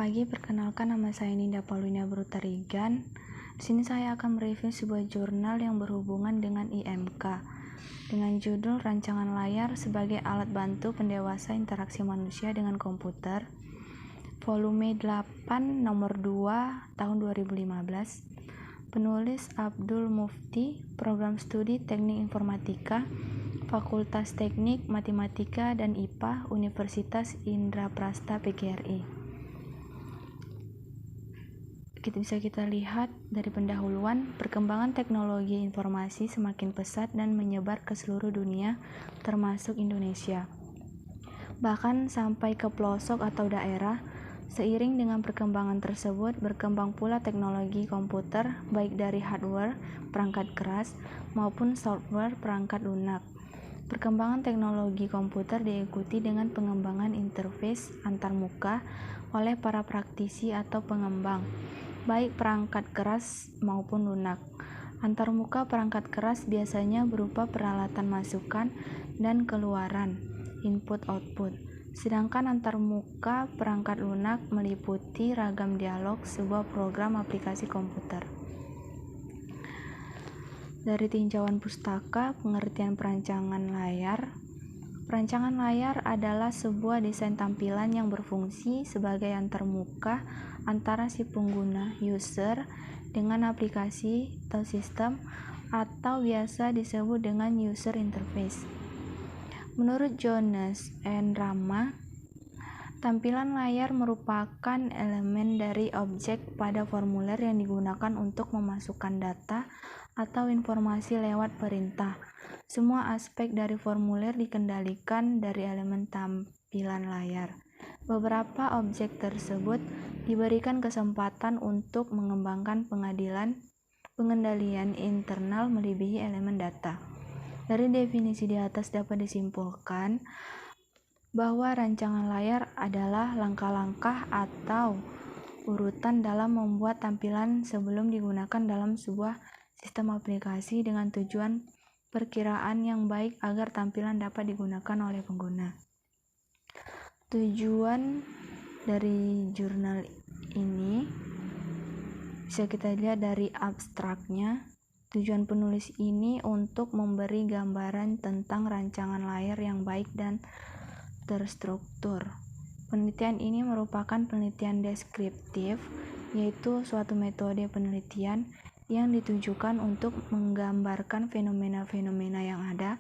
pagi, perkenalkan nama saya Ninda Paulina Brutarigan. Di sini saya akan mereview sebuah jurnal yang berhubungan dengan IMK dengan judul Rancangan Layar sebagai Alat Bantu Pendewasa Interaksi Manusia dengan Komputer, volume 8 nomor 2 tahun 2015. Penulis Abdul Mufti, Program Studi Teknik Informatika, Fakultas Teknik Matematika dan IPA, Universitas Indraprasta PGRI. Bisa kita lihat dari pendahuluan, perkembangan teknologi informasi semakin pesat dan menyebar ke seluruh dunia, termasuk Indonesia. Bahkan sampai ke pelosok atau daerah. Seiring dengan perkembangan tersebut, berkembang pula teknologi komputer, baik dari hardware, perangkat keras, maupun software, perangkat lunak. Perkembangan teknologi komputer diikuti dengan pengembangan interface antarmuka oleh para praktisi atau pengembang, baik perangkat keras maupun lunak. Antarmuka perangkat keras biasanya berupa peralatan masukan dan keluaran, input-output. Sedangkan antarmuka perangkat lunak meliputi ragam dialog sebuah program aplikasi komputer. Dari tinjauan pustaka, pengertian perancangan layar. Perancangan layar adalah sebuah desain tampilan yang berfungsi sebagai antarmuka antara si pengguna user dengan aplikasi atau sistem, atau biasa disebut dengan user interface. Menurut Jones and Rama, tampilan layar merupakan elemen dari objek pada formulir yang digunakan untuk memasukkan data atau informasi lewat perintah. Semua aspek dari formulir dikendalikan dari elemen tampilan layar. Beberapa objek tersebut diberikan kesempatan untuk mengembangkan pengendalian internal melebihi elemen data. Dari definisi di atas dapat disimpulkan bahwa rancangan layar adalah langkah-langkah atau urutan dalam membuat tampilan sebelum digunakan dalam sebuah sistem aplikasi dengan tujuan perkiraan yang baik agar tampilan dapat digunakan oleh pengguna. Tujuan dari jurnal ini bisa kita lihat dari abstraknya. Tujuan penulis ini untuk memberi gambaran tentang rancangan layar yang baik dan terstruktur. Penelitian ini merupakan penelitian deskriptif, yaitu suatu metode penelitian yang ditujukan untuk menggambarkan fenomena-fenomena yang ada,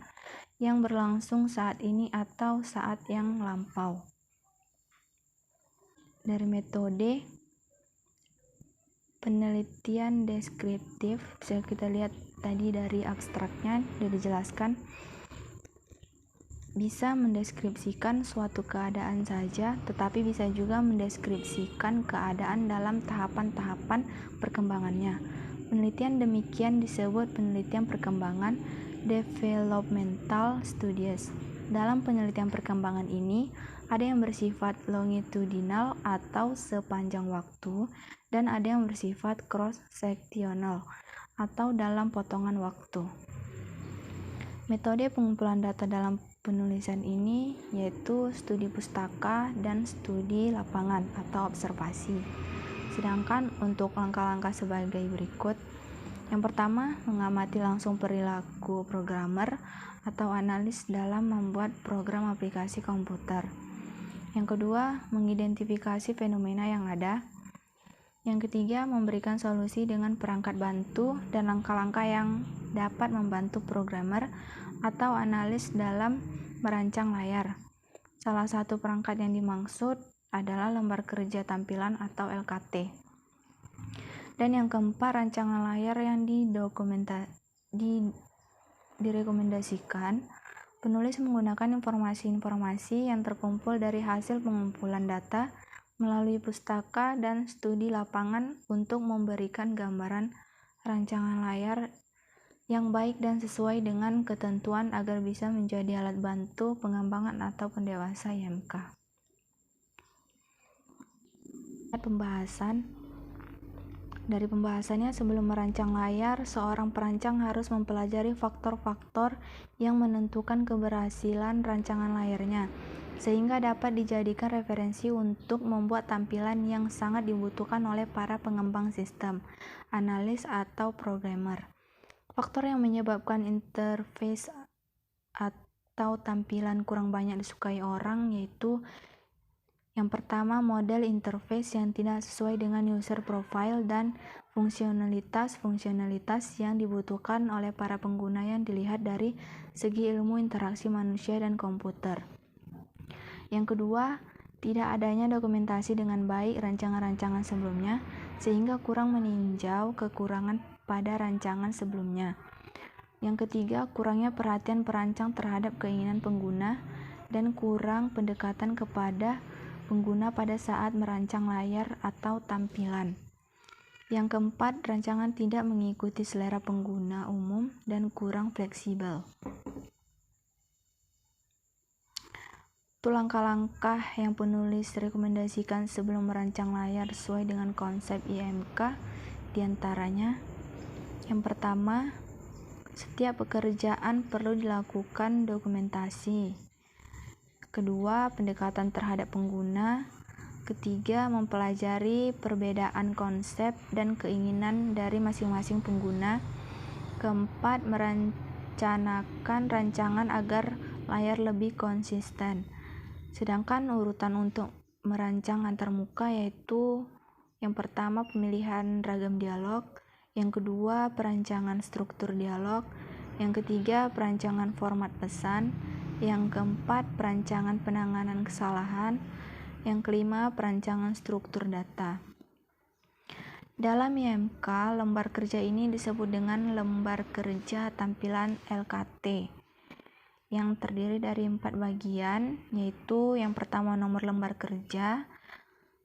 yang berlangsung saat ini atau saat yang lampau. Dari metode penelitian deskriptif, bisa kita lihat tadi dari abstraknya sudah dijelaskan, bisa mendeskripsikan suatu keadaan saja, tetapi bisa juga mendeskripsikan keadaan dalam tahapan-tahapan perkembangannya. Penelitian demikian disebut penelitian perkembangan, developmental studies. Dalam penelitian perkembangan ini, ada yang bersifat longitudinal atau sepanjang waktu, dan ada yang bersifat cross-sectional atau dalam potongan waktu. Metode pengumpulan data dalam penulisan ini yaitu studi pustaka dan studi lapangan atau observasi. Sedangkan untuk langkah-langkah sebagai berikut. Yang pertama, mengamati langsung perilaku programmer atau analis dalam membuat program aplikasi komputer. Yang kedua, mengidentifikasi fenomena yang ada. Yang ketiga, memberikan solusi dengan perangkat bantu dan langkah-langkah yang dapat membantu programmer atau analis dalam merancang layar. Salah satu perangkat yang dimaksud adalah lembar kerja tampilan atau LKT. Dan yang keempat, rancangan layar yang direkomendasikan. Penulis menggunakan informasi-informasi yang terkumpul dari hasil pengumpulan data melalui pustaka dan studi lapangan untuk memberikan gambaran rancangan layar yang baik dan sesuai dengan ketentuan agar bisa menjadi alat bantu pengembangan atau pendewasa IMK. Dari pembahasannya, sebelum merancang layar, seorang perancang harus mempelajari faktor-faktor yang menentukan keberhasilan rancangan layarnya. sehingga dapat dijadikan referensi untuk membuat tampilan yang sangat dibutuhkan oleh para pengembang sistem, analis, atau programmer. Faktor yang menyebabkan interface atau tampilan kurang banyak disukai orang yaitu yang pertama, model interface yang tidak sesuai dengan user profile dan fungsionalitas yang dibutuhkan oleh para pengguna yang dilihat dari segi ilmu interaksi manusia dan komputer. Yang kedua, tidak adanya dokumentasi dengan baik rancangan-rancangan sebelumnya, sehingga kurang meninjau kekurangan pada rancangan sebelumnya. Yang ketiga, kurangnya perhatian perancang terhadap keinginan pengguna dan kurang pendekatan kepada pengguna pada saat merancang layar atau tampilan. Yang keempat, rancangan tidak mengikuti selera pengguna umum dan kurang fleksibel. Itu langkah-langkah yang penulis rekomendasikan sebelum merancang layar sesuai dengan konsep IMK, diantaranya yang pertama, setiap pekerjaan perlu dilakukan dokumentasi. Kedua, pendekatan terhadap pengguna. Ketiga, mempelajari perbedaan konsep dan keinginan dari masing-masing pengguna. Keempat, merencanakan rancangan agar layar lebih konsisten. Sedangkan urutan untuk merancang antarmuka yaitu yang pertama pemilihan ragam dialog, yang kedua perancangan struktur dialog, yang ketiga perancangan format pesan, yang keempat perancangan penanganan kesalahan, yang kelima perancangan struktur data. Dalam IMK, lembar kerja ini disebut dengan lembar kerja tampilan LKT yang terdiri dari 4 bagian, yaitu yang pertama nomor lembar kerja,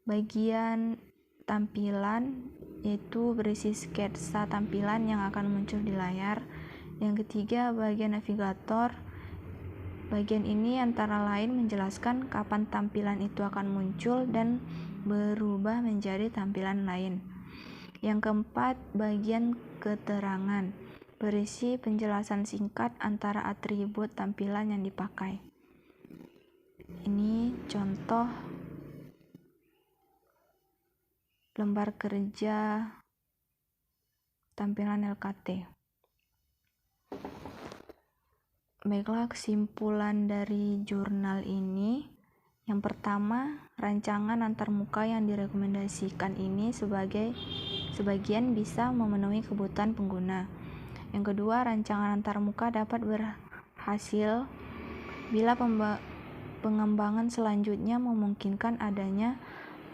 bagian tampilan yaitu berisi sketsa tampilan yang akan muncul di layar. Yang ketiga bagian navigator. Bagian ini antara lain menjelaskan kapan tampilan itu akan muncul dan berubah menjadi tampilan lain. Yang keempat bagian keterangan, berisi penjelasan singkat antara atribut tampilan yang dipakai. Ini contoh lembar kerja tampilan LKT. Baiklah, kesimpulan dari jurnal ini. Yang pertama, rancangan antarmuka yang direkomendasikan ini sebagian bisa memenuhi kebutuhan pengguna. Yang kedua, rancangan antarmuka dapat berhasil bila pengembangan selanjutnya memungkinkan adanya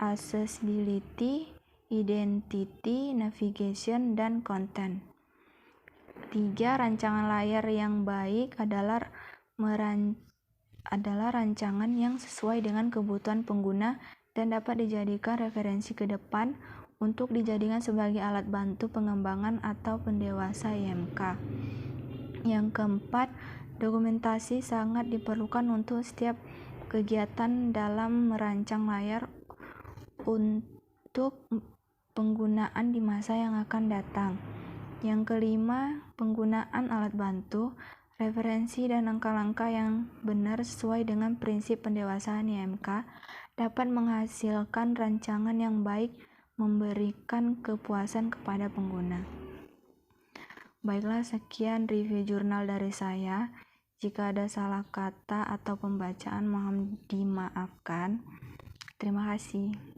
accessibility, identity, navigation, dan content. 3. Rancangan layar yang baik adalah rancangan yang sesuai dengan kebutuhan pengguna dan dapat dijadikan referensi ke depan untuk dijadikan sebagai alat bantu pengembangan atau pendewasa IMK. Yang keempat, dokumentasi sangat diperlukan untuk setiap kegiatan dalam merancang layar untuk penggunaan di masa yang akan datang. Yang kelima, penggunaan alat bantu, referensi dan langkah-langkah yang benar sesuai dengan prinsip pendewasaan IMK dapat menghasilkan rancangan yang baik, memberikan kepuasan kepada pengguna. Baiklah, sekian review jurnal dari saya. Jika ada salah kata atau pembacaan mohon dimaafkan. Terima kasih.